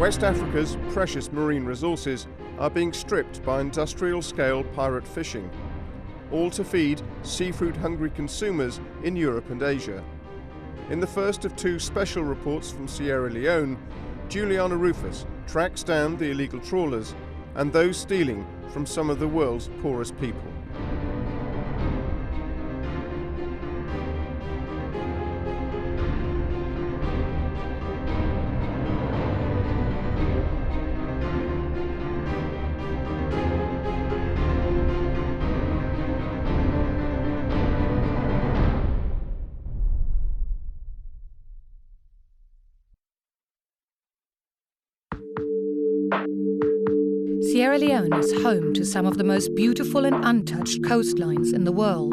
West Africa's precious marine resources are being stripped by industrial-scale pirate fishing, all to feed seafood-hungry consumers in Europe and Asia. In the first of two special reports from Sierra Leone, Juliana Rufus tracks down the illegal trawlers and those stealing from some of the world's poorest people. Sierra Leone is home to some of the most beautiful and untouched coastlines in the world.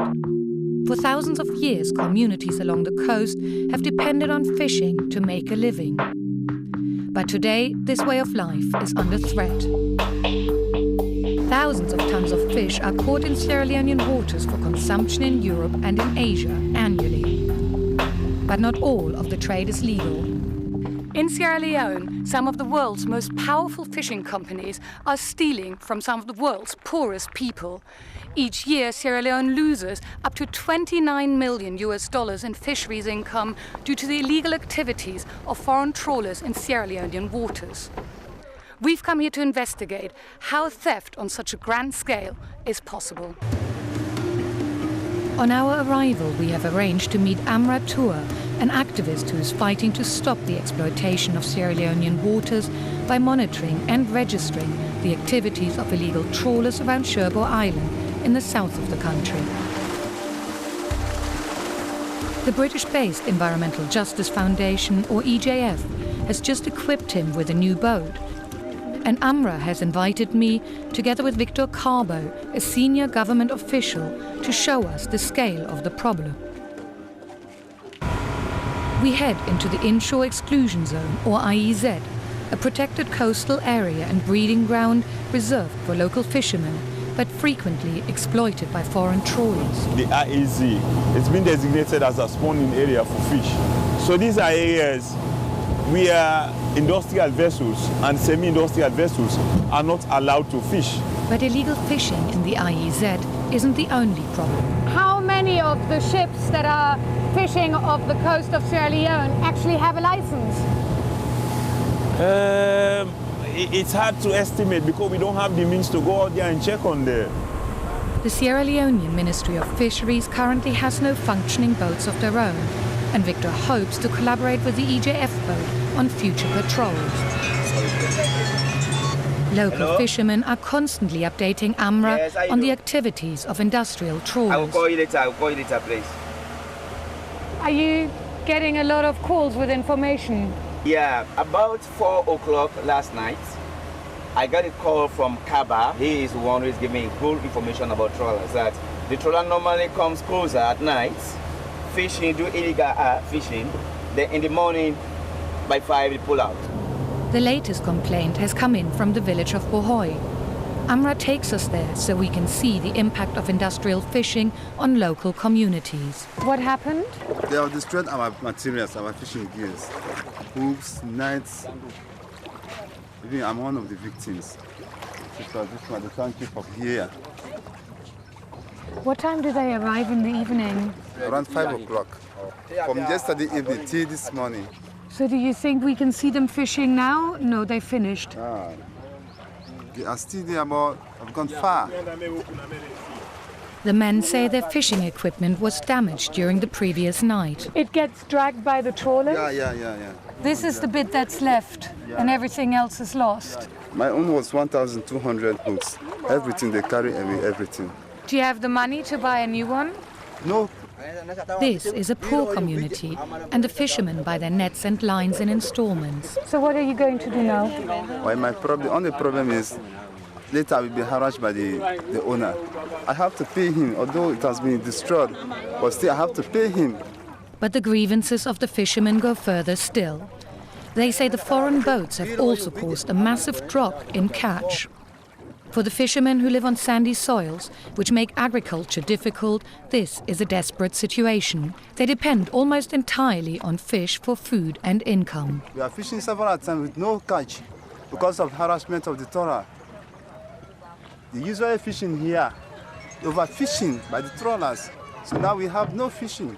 For thousands of years, communities along the coast have depended on fishing to make a living. But today, this way of life is under threat. Thousands of tons of fish are caught in Sierra Leonean waters for consumption in Europe and in Asia annually. But not all of the trade is legal. In Sierra Leone, some of the world's most powerful fishing companies are stealing from some of the world's poorest people. Each year, Sierra Leone loses up to $29 million in fisheries income due to the illegal activities of foreign trawlers in Sierra Leonean waters. We've come here to investigate how theft on such a grand scale is possible. On our arrival, we have arranged to meet Amra Tour, an activist who is fighting to stop the exploitation of Sierra Leonean waters by monitoring and registering the activities of illegal trawlers around Cherbourg Island in the south of the country. The British-based Environmental Justice Foundation, or EJF, has just equipped him with a new boat. And Amra has invited me, together with Victor Carbo, a senior government official, to show us the scale of the problem. We head into the Inshore Exclusion Zone, or IEZ, a protected coastal area and breeding ground reserved for local fishermen, but frequently exploited by foreign trawlers. The IEZ has been designated as a spawning area for fish. So these are areas where industrial vessels and semi-industrial vessels are not allowed to fish. But illegal fishing in the IEZ isn't the only problem. How many of the ships that are fishing off the coast of Sierra Leone actually have a license? It's hard to estimate because we don't have the means to go out there and check on there. The Sierra Leonean Ministry of Fisheries currently has no functioning boats of their own, and Victor hopes to collaborate with the EJF boat on future patrols. Local fishermen are constantly updating Amra on the activities of industrial trawlers. I will call you later, please. Are you getting a lot of calls with information? Yeah, about 4 o'clock last night, I got a call from Kaba. He is the one who is giving me good information about trawlers. That the trawler normally comes closer at night, fishing, do illegal fishing. Then in the morning, by 5, they pull out. The latest complaint has come in from the village of Bohoi. Amra takes us there so we can see the impact of industrial fishing on local communities. What happened? They have destroyed our materials, our fishing gears, hooks, nets. Even I'm one of the victims. This was the township of here. What time do they arrive in the evening? Around 5 o'clock. From yesterday evening till this morning. So do you think we can see them fishing now? No, they finished. They are still there, but have gone far. The men say their fishing equipment was damaged during the previous night. It gets dragged by the trawlers? Yeah. This is the bit that's left, and everything else is lost. My own was 1,200 hooks. Everything, they carry away everything. Do you have the money to buy a new one? No. This is a poor community, and the fishermen buy their nets and lines in installments. So what are you going to do now? Well, the only problem is later I will be harassed by the owner. I have to pay him, although it has been destroyed, but still I have to pay him. But the grievances of the fishermen go further still. They say the foreign boats have also caused a massive drop in catch. For the fishermen who live on sandy soils, which make agriculture difficult, this is a desperate situation. They depend almost entirely on fish for food and income. We are fishing several times with no catch. because of harassment of the trawler. The usual fishing here, overfishing by the trawlers. So now we have no fishing.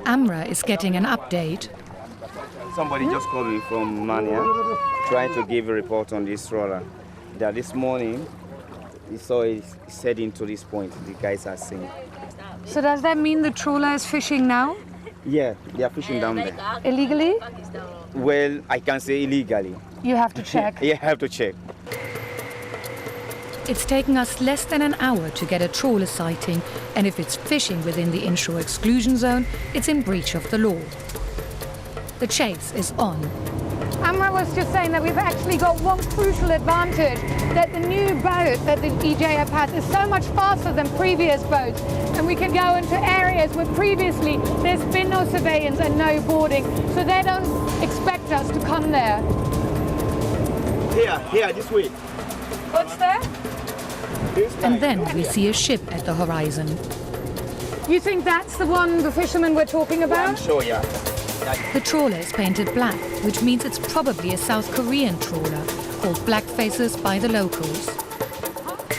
Amra is getting an update. Somebody just called me from Mania, trying to give a report on this trawler. That this morning, he saw it heading to this point. The guys are saying. So does that mean the trawler is fishing now? Yeah, they are fishing down there. Illegally? Well, I can say illegally. You have to check. You have to check. It's taken us less than an hour to get a trawler sighting, and if it's fishing within the inshore exclusion zone, it's in breach of the law. The chase is on. Amra was just saying that we've actually got one crucial advantage, that the new boat that the EJF has is so much faster than previous boats, and we can go into areas where previously there's been no surveillance and no boarding, so they don't expect us to come there. Here, this way. What's there? And then we see a ship at the horizon. You think that's the one the fishermen were talking I'm about? sure, yeah. The trawler is painted black, which means it's probably a South Korean trawler, called Blackfaces by the locals.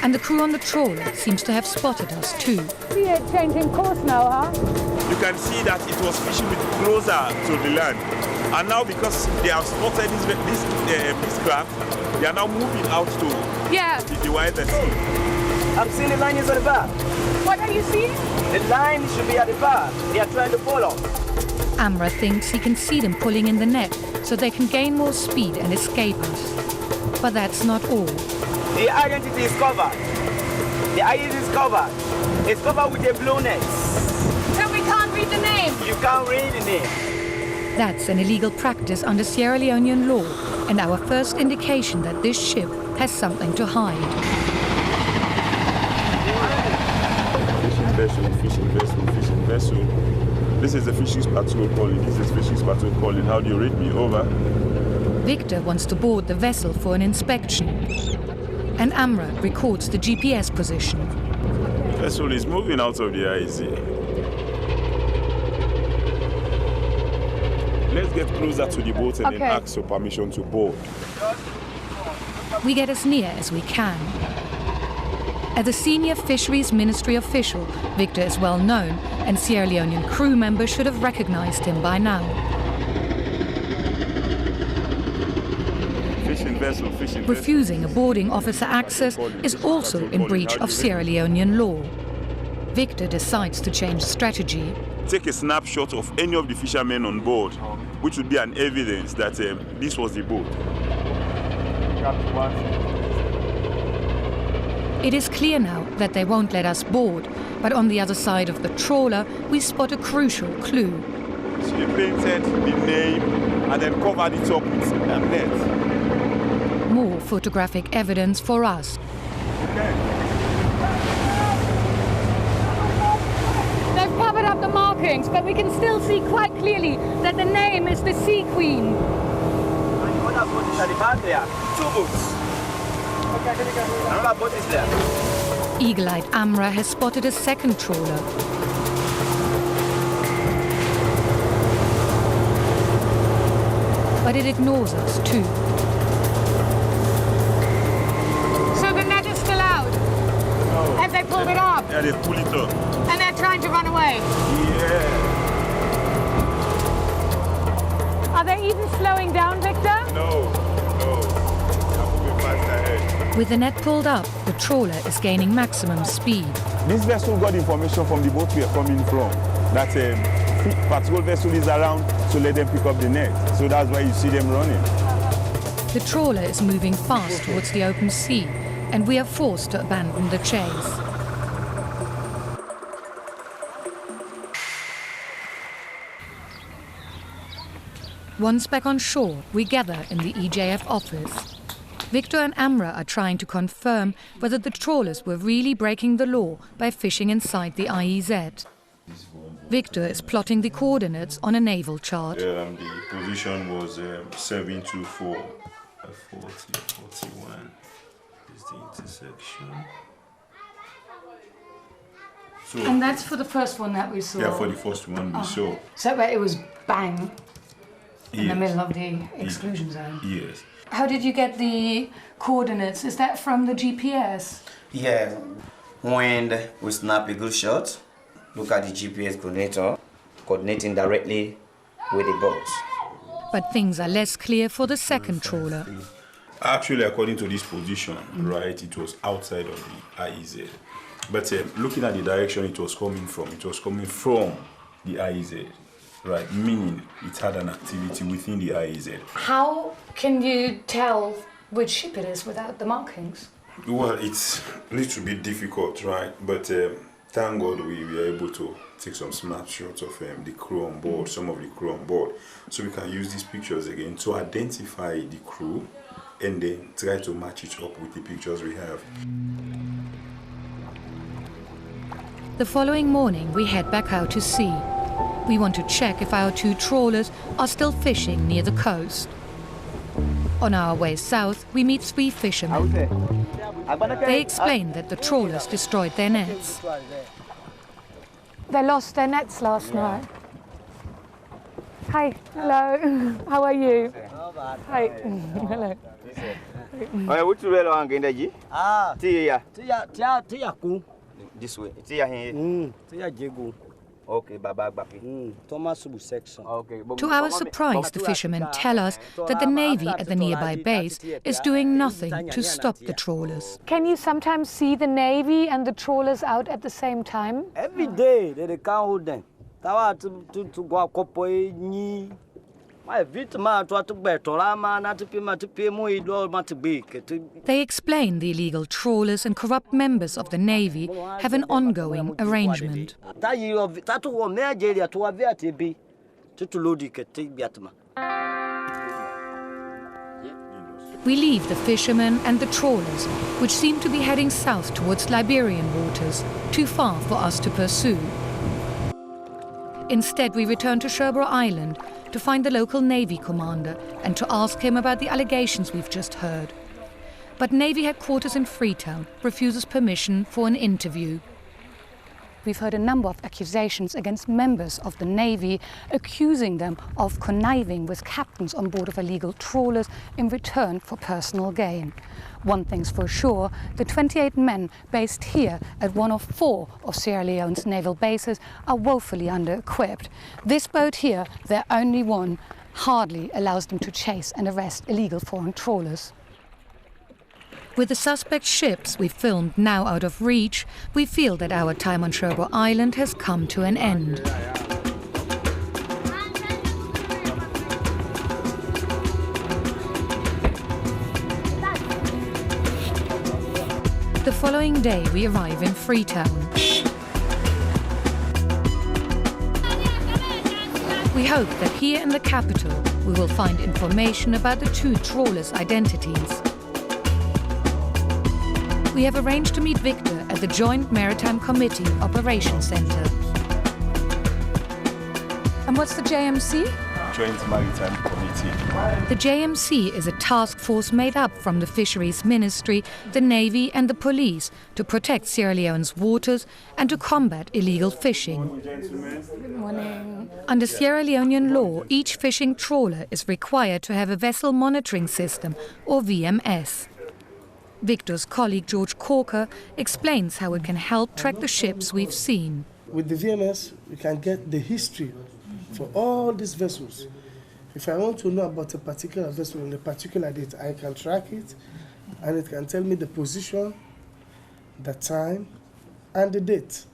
And the crew on the trawler seems to have spotted us too. See it changing course now, huh? You can see that it was fishing with closer to the land. And now because they have spotted this craft, they are now moving out to the wider sea. I'm seeing the line is at the bar. What are you seeing? The line should be at the bar. They are trying to follow. Amra thinks he can see them pulling in the net so they can gain more speed and escape us. But that's not all. The identity is covered. The identity is covered. It's covered with a blue net. So we can't read the name. You can't read the name. That's an illegal practice under Sierra Leonean law, and our first indication that this ship has something to hide. Fishing vessel. This is the fishing patrol calling. This is fishing patrol calling. How do you read me? Over. Victor wants to board the vessel for an inspection, and Amra records the GPS position. The vessel is moving out of the IZ. Let's get closer to the boat and then ask for permission to board. We get as near as we can. As a senior Fisheries Ministry official, Victor is well known, and Sierra Leonean crew members should have recognized him by now. Refusing a boarding officer access is also in breach of Sierra Leonean law. Victor decides to change strategy. Take a snapshot of any of the fishermen on board, which would be an evidence that this was the boat. It is clear now that they won't let us board, but on the other side of the trawler, we spot a crucial clue. She painted the name and then covered it up with a net. More photographic evidence for us. They've covered up the markings, but we can still see quite clearly that the name is the Sea Queen. Another boat is at the back there. 2 boats. Another boat is there. Eagle-eyed Amra has spotted a second trawler. But it ignores us too. So the net is still out? No. Have they pulled it off? Yeah, they pulled it up. And they're trying to run away? Yeah. Are they even slowing down, Victor? No. They're moving fast ahead. With the net pulled up, the trawler is gaining maximum speed. This vessel got information from the boat we are coming from that patrol vessel is around, so let them pick up the net. So that's why you see them running. The trawler is moving fast towards the open sea, and we are forced to abandon the chase. Once back on shore, we gather in the EJF office. Victor and Amra are trying to confirm whether the trawlers were really breaking the law by fishing inside the IEZ. Victor is plotting the coordinates on a naval chart. The position was 724, 40, 41 is the intersection. So, And that's for the first one that we saw? yeah, for the first one we saw. So it was bang in the Yes. middle of the exclusion zone? Yes. How did you get the coordinates? Is that from the GPS? Yeah, when we snap a good shot, look at the GPS coordinator, coordinating directly with the boat. But things are less clear for the second trawler. Actually, according to this position, right, it was outside of the IEZ. But looking at the direction it was coming from the IEZ, right, meaning it had an activity within the IEZ. How can you tell which ship it is without the markings? Well, it's a little bit difficult, right? But thank God we were able to take some snapshots of the crew on board, some of the crew on board. So we can use these pictures again to identify the crew and then try to match it up with the pictures we have. The following morning, we head back out to sea. We want to check if our two trawlers are still fishing near the coast. On our way south, we meet three fishermen. They explain that the trawlers destroyed their nets. They lost their nets last night. Hi, hello. How are you? Hi, hello. Which way are you going? This way. Okay, Thomas section. Okay. To our surprise, the fishermen tell us that the Navy at the nearby base is doing nothing to stop the trawlers. Can you sometimes see the Navy and the trawlers out at the same time? Every day they can't hold them. To go They explain the illegal trawlers and corrupt members of the Navy have an ongoing arrangement. We leave the fishermen and the trawlers, which seem to be heading south towards Liberian waters, too far for us to pursue. Instead, we return to Sherborough Island to find the local Navy commander and to ask him about the allegations we've just heard. But Navy headquarters in Freetown refuses permission for an interview. We've heard a number of accusations against members of the Navy, accusing them of conniving with captains on board of illegal trawlers in return for personal gain. One thing's for sure, the 28 men based here at one of 4 of Sierra Leone's naval bases are woefully under-equipped. This boat here, their only one, hardly allows them to chase and arrest illegal foreign trawlers. With the suspect ships we filmed now out of reach, we feel that our time on Sherborough Island has come to an end. The following day we arrive in Freetown. We hope that here in the capital we will find information about the 2 trawlers' identities. We have arranged to meet Victor at the Joint Maritime Committee Operations Centre. And what's the JMC? Joint Maritime Committee. The JMC is a task force made up from the Fisheries Ministry, the Navy and the police to protect Sierra Leone's waters and to combat illegal fishing. Good morning. Under Sierra Leonean law, each fishing trawler is required to have a vessel monitoring system, or VMS. Victor's colleague George Corker explains how it can help track the ships we've seen. With the VMS, we can get the history for all these vessels. If I want to know about a particular vessel on a particular date, I can track it, and it can tell me the position, the time, and the date.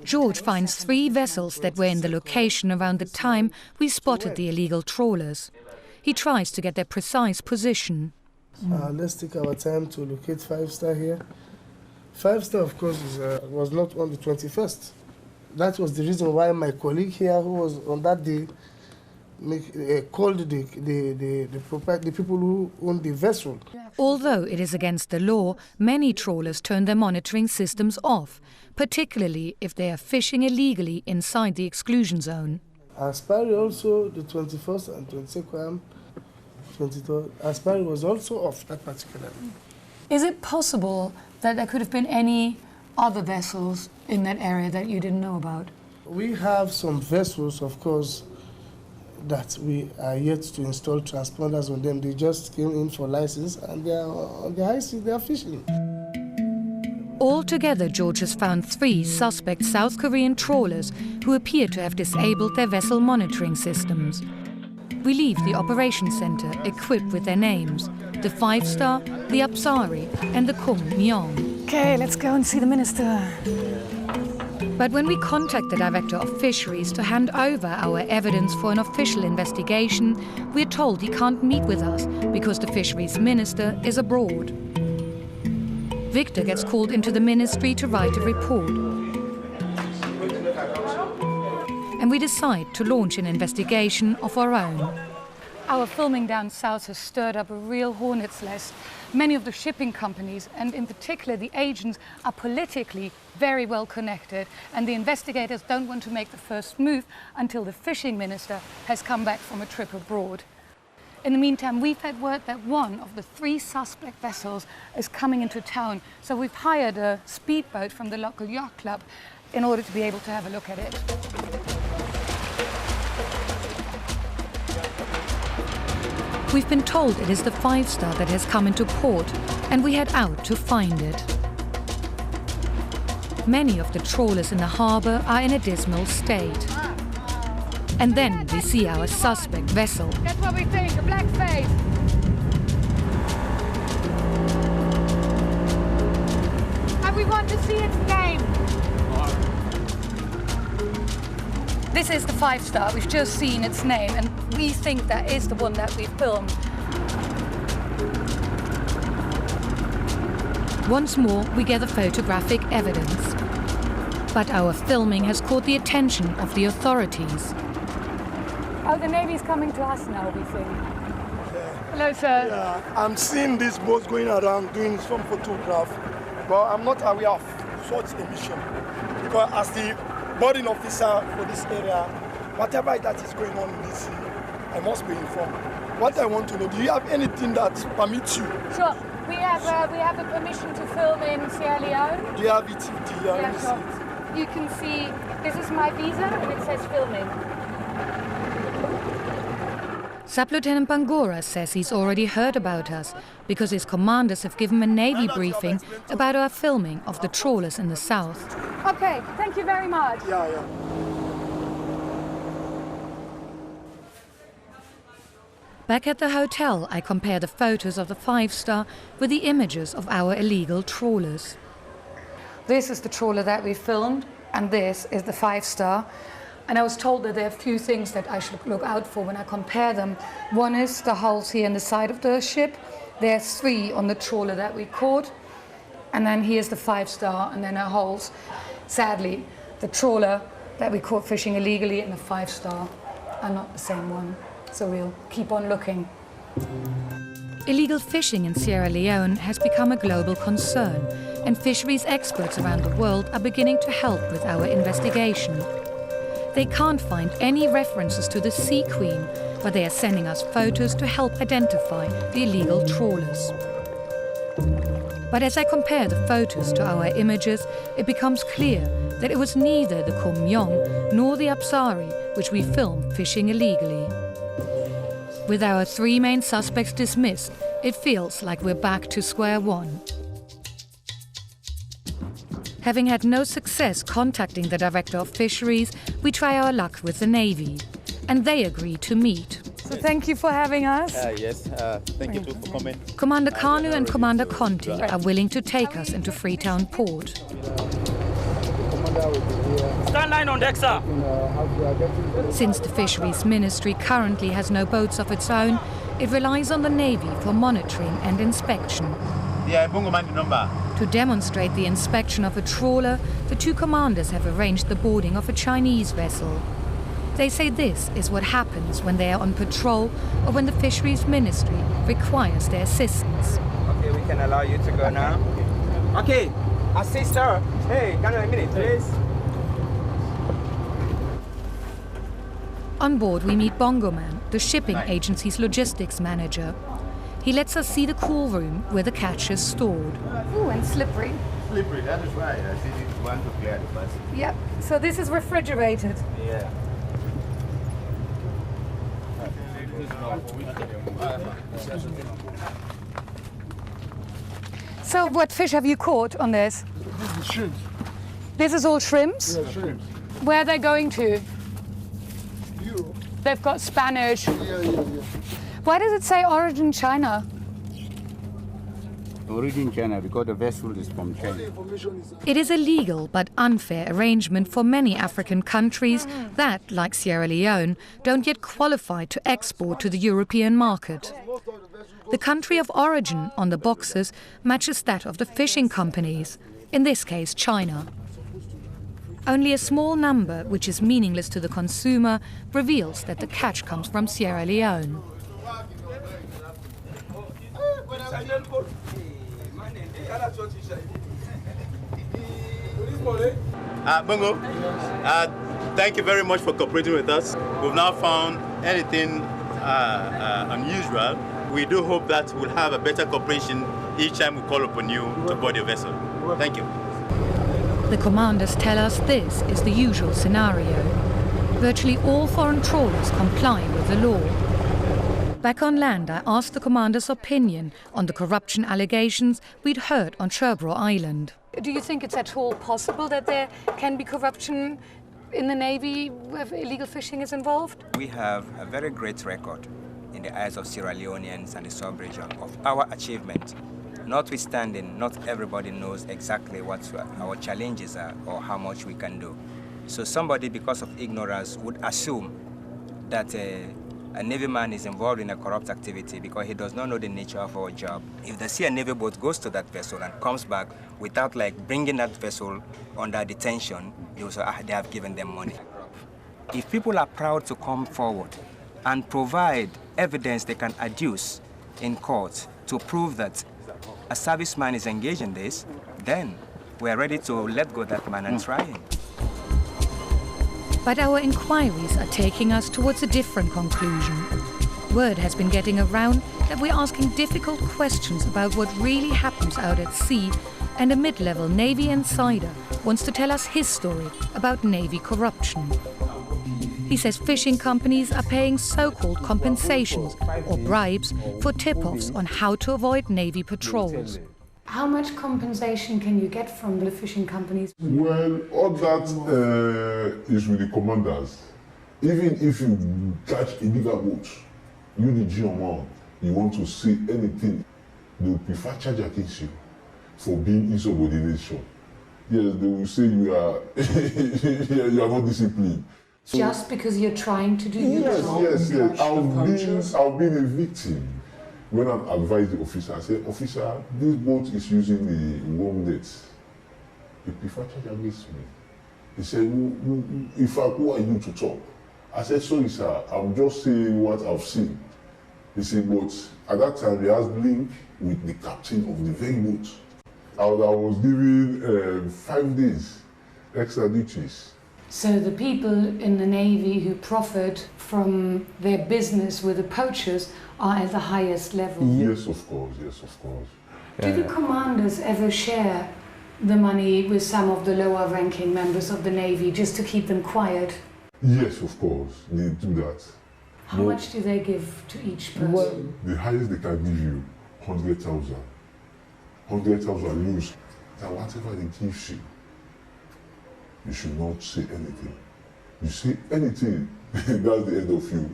George finds 3 vessels that were in the location around the time we spotted the illegal trawlers. He tries to get their precise position. Let's take our time to locate 5 Star here. 5 Star, of course, was not on the 21st. That was the reason why my colleague here, who was on that day, called the people who own the vessel. Although it is against the law, many trawlers turn their monitoring systems off, particularly if they are fishing illegally inside the exclusion zone. Aspari also, the 21st and 22nd, 23rd, Aspari was also off that particular day. Is it possible that there could have been any other vessels in that area that you didn't know about? We have some vessels, of course, that we are yet to install transponders on them. They just came in for license and they are on the high sea, they are fishing. Altogether, George has found 3 suspect South Korean trawlers who appear to have disabled their vessel monitoring systems. We leave the operations center equipped with their names: the 5-Star, the Apsari and the Kum Myong. Okay, let's go and see the minister. But when we contact the Director of Fisheries to hand over our evidence for an official investigation, we're told he can't meet with us because the Fisheries Minister is abroad. Victor gets called into the ministry to write a report. And we decide to launch an investigation of our own. Our filming down south has stirred up a real hornet's nest. Many of the shipping companies, and in particular the agents, are politically very well connected, and the investigators don't want to make the first move until the fishing minister has come back from a trip abroad. In the meantime, we've had word that one of the 3 suspect vessels is coming into town, so we've hired a speedboat from the local yacht club in order to be able to have a look at it. We've been told it is the 5-Star that has come into port, and we head out to find it. Many of the trawlers in the harbour are in a dismal state. And then we see our suspect vessel. That's what we think, a black face. And we want to see its name. This is the 5-Star. We've just seen its name, and we think that is the one that we filmed. Once more, we gather photographic evidence. But our filming has caught the attention of the authorities. Oh, the Navy's coming to us now, we think. Hello, sir. Yeah, I'm seeing this boat going around doing some photograph, but I'm not aware of such a mission. Because as the boarding officer for this area, whatever that is going on in this sea, I must be informed. What I want to know, do you have anything that permits you? Sure. We have a permission to film in Sierra Leone. Do you have it? Yeah, sure. You can see, this is my visa and it says filming. Sub-Lieutenant Bangura says he's already heard about us because his commanders have given a Navy briefing about our filming of the trawlers in the south. Okay, thank you very much. Yeah. Back at the hotel, I compare the photos of the 5-Star with the images of our illegal trawlers. This is the trawler that we filmed, and this is the 5-Star. And I was told that there are a few things that I should look out for when I compare them. One is the hulls here on the side of the ship. There's 3 on the trawler that we caught. And then here's the 5-Star, and then our hulls. Sadly, the trawler that we caught fishing illegally and the 5-Star are not the same one. So we'll keep on looking. Illegal fishing in Sierra Leone has become a global concern, and fisheries experts around the world are beginning to help with our investigation. They can't find any references to the Sea Queen, but they are sending us photos to help identify the illegal trawlers. But as I compare the photos to our images, it becomes clear that it was neither the Kum Myong nor the Apsari which we filmed fishing illegally. With our 3 main suspects dismissed, it feels like we're back to square one. Having had no success contacting the Director of Fisheries, we try our luck with the Navy, and they agree to meet. So thank you for having us. Yes, thank you too for coming. Commander Kanu and Commander Conti are willing to take us into Freetown Port. Stand 9 on deck, sir. Since the Fisheries Ministry currently has no boats of its own, it relies on the Navy for monitoring and inspection. Yeah, Bungoman number. To demonstrate the inspection of a trawler, the 2 commanders have arranged the boarding of a Chinese vessel. They say this is what happens when they are on patrol or when the Fisheries Ministry requires their assistance. Okay, we can allow you to go now. Okay, assist her. Hey, can I have a minute, please? On board, we meet Bongo Man, the shipping agency's logistics manager. He lets us see the cool room where the catch is stored. Ooh, and slippery. Slippery, that is right. I see you want to clear the first. Yep, so this is refrigerated. Yeah. So what fish have you caught on this? This is shrimp. This is all shrimps? Yeah, shrimp. Where are they going to? Europe. They've got Spanish. Yeah. Why does it say origin China? Origin China, because the vessel is from China. It is a legal but unfair arrangement for many African countries that, like Sierra Leone, don't yet qualify to export to the European market. The country of origin on the boxes matches that of the fishing companies, in this case China. Only a small number, which is meaningless to the consumer, reveals that the catch comes from Sierra Leone. Bongo, thank you very much for cooperating with us. We've now found anything unusual. We do hope that we'll have a better cooperation each time we call upon you to board your vessel. Thank you. The commanders tell us this is the usual scenario. Virtually all foreign trawlers comply with the law. Back on land, I asked the commander's opinion on the corruption allegations we'd heard on Sherbro Island. Do you think it's at all possible that there can be corruption in the Navy where illegal fishing is involved? We have a very great record in the eyes of Sierra Leoneans and the sub-region of our achievement. Notwithstanding, not everybody knows exactly what our challenges are or how much we can do. So somebody, because of ignorance, would assume that a Navy man is involved in a corrupt activity because he does not know the nature of our job. If they see a Navy boat goes to that vessel and comes back without bringing that vessel under detention, they will say, they have given them money. If people are proud to come forward and provide evidence they can adduce in court to prove that a serviceman is engaged in this, then we're ready to let go of that man and try him. But our inquiries are taking us towards a different conclusion. Word has been getting around that we're asking difficult questions about what really happens out at sea, and a mid-level Navy insider wants to tell us his story about Navy corruption. He says fishing companies are paying so-called compensations or bribes for tip-offs on how to avoid Navy patrols. How much compensation can you get from the fishing companies? Well, all that is with the commanders. Even if you catch illegal boats, you the GM1, you want to say anything, they will prefer charge against you for being insubordination. Yes, they will say you are you are not disciplined. So, just because you're trying to do your job? Yes. I've been a victim. When I advised the officer, I said, officer, this boat is using the wrong nets. He preferred charge against me. He said, who are you to talk? I said, sorry, sir, I'm just saying what I've seen. He said, but at that time, he has link with the captain of the very boat. I was given 5 days extra duties. So the people in the Navy who profit from their business with the poachers are at the highest level? Yes, of course. Do the commanders ever share the money with some of the lower ranking members of the Navy just to keep them quiet? Yes, of course, they do that. How much do they give to each person? Well, the highest they can give you, 100,000. 100,000 lose. And whatever they give you, you should not say anything. You say anything, that's the end of you.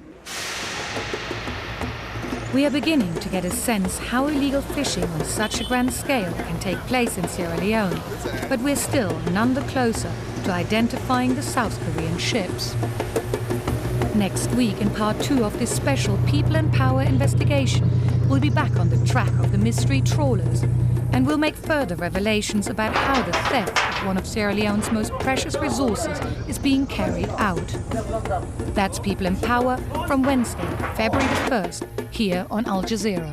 We are beginning to get a sense how illegal fishing on such a grand scale can take place in Sierra Leone, but we're still none the closer to identifying the South Korean ships. Next week, in part 2 of this special People and Power investigation, we'll be back on the track of the mystery trawlers, and we'll make further revelations about how the theft of one of Sierra Leone's most precious resources is being carried out. That's People in Power from Wednesday, February the 1st, here on Al Jazeera.